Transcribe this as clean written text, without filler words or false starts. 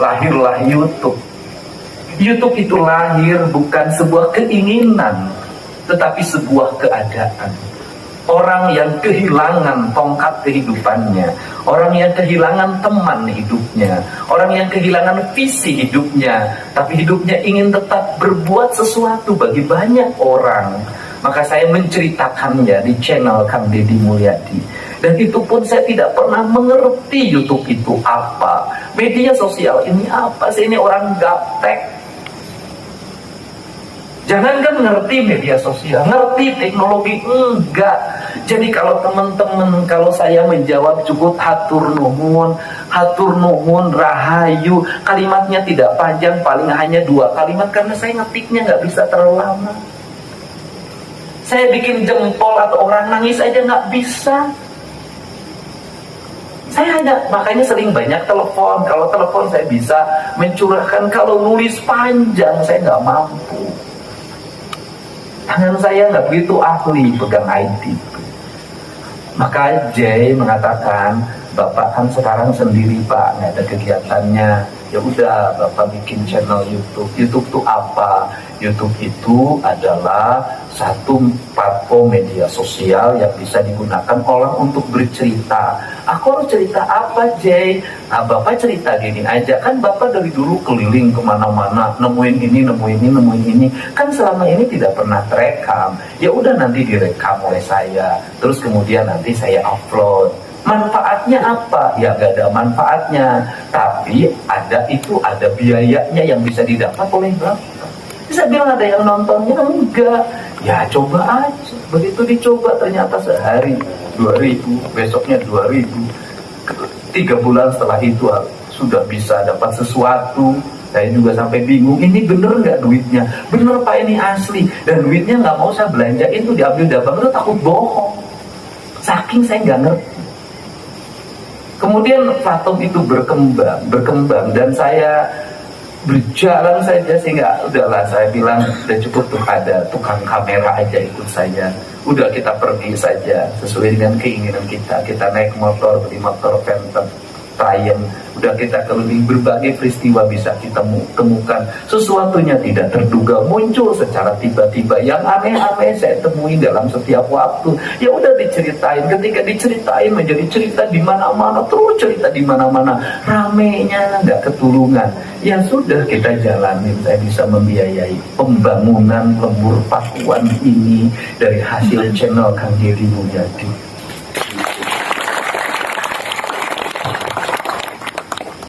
lahirlah YouTube. YouTube itu lahir bukan sebuah keinginan, tetapi sebuah keadaan. Orang yang kehilangan tongkat kehidupannya, orang yang kehilangan teman hidupnya, orang yang kehilangan visi hidupnya, tapi hidupnya ingin tetap berbuat sesuatu bagi banyak orang. Maka saya menceritakannya di channel Kang Deddy Mulyadi. Dan itu pun saya tidak pernah mengerti YouTube itu apa, media sosial ini apa sih, ini orang gaptek. Jangankan ngerti media sosial, ngerti teknologi enggak. Jadi kalau teman-teman, kalau saya menjawab cukup hatur nuhun, rahayu, kalimatnya tidak panjang, paling hanya 2 kalimat karena saya ngetiknya nggak bisa terlalu lama. Saya bikin jempol atau orang nangis aja nggak bisa. Saya hanya, makanya sering banyak telepon. Kalau telepon saya bisa mencurahkan, kalau nulis panjang saya nggak mampu. Tangan saya nggak begitu ahli pegang IT. Maka Jay mengatakan, Bapak kan sekarang sendiri Pak, nggak ada kegiatannya. Ya udah, Bapak bikin channel YouTube. YouTube itu apa? YouTube itu adalah satu platform media sosial yang bisa digunakan orang untuk bercerita. Aku harus cerita apa, Jay? Nah, Bapak cerita gini aja. Kan Bapak dari dulu keliling kemana-mana, nemuin ini, nemuin ini, nemuin ini. Kan selama ini tidak pernah terekam. Ya udah, nanti direkam oleh saya. Terus kemudian nanti saya upload. Manfaatnya apa? Ya gak ada manfaatnya. Tapi ada biayanya yang bisa didapat oleh Bapak. Bisa bilang ada yang nontonnya, enggak. Ya coba aja. Begitu dicoba ternyata sehari 2.000, besoknya 2.000. 3 bulan setelah itu sudah bisa dapat sesuatu. Saya juga sampai bingung, ini bener nggak duitnya? Bener Pak, ini asli. Dan duitnya nggak mau saya belanjain, tuh diambil dabang, itu takut bohong. Saking saya nggak ngerti. Kemudian platform itu berkembang dan saya berjalan saja sehingga udahlah, saya bilang udah cukup tuh, ada tukang kamera aja ikut saya. Udah, kita pergi saja sesuai dengan keinginan kita. Kita naik motor, beli motor Phantom Triumph. Udah, kita keliling, berbagai peristiwa bisa kita temukan. Sesuatunya tidak terduga muncul secara tiba-tiba. Yang aneh-aneh saya temui dalam setiap waktu. Ya udah diceritain. Ketika diceritain menjadi cerita di mana-mana, terus cerita di mana-mana. Ramenya nggak ketulungan. Ya sudah, kita jalanin. Saya bisa membiayai pembangunan Lembur Pakuan ini dari hasil channel Kang Deddy Mulyadi.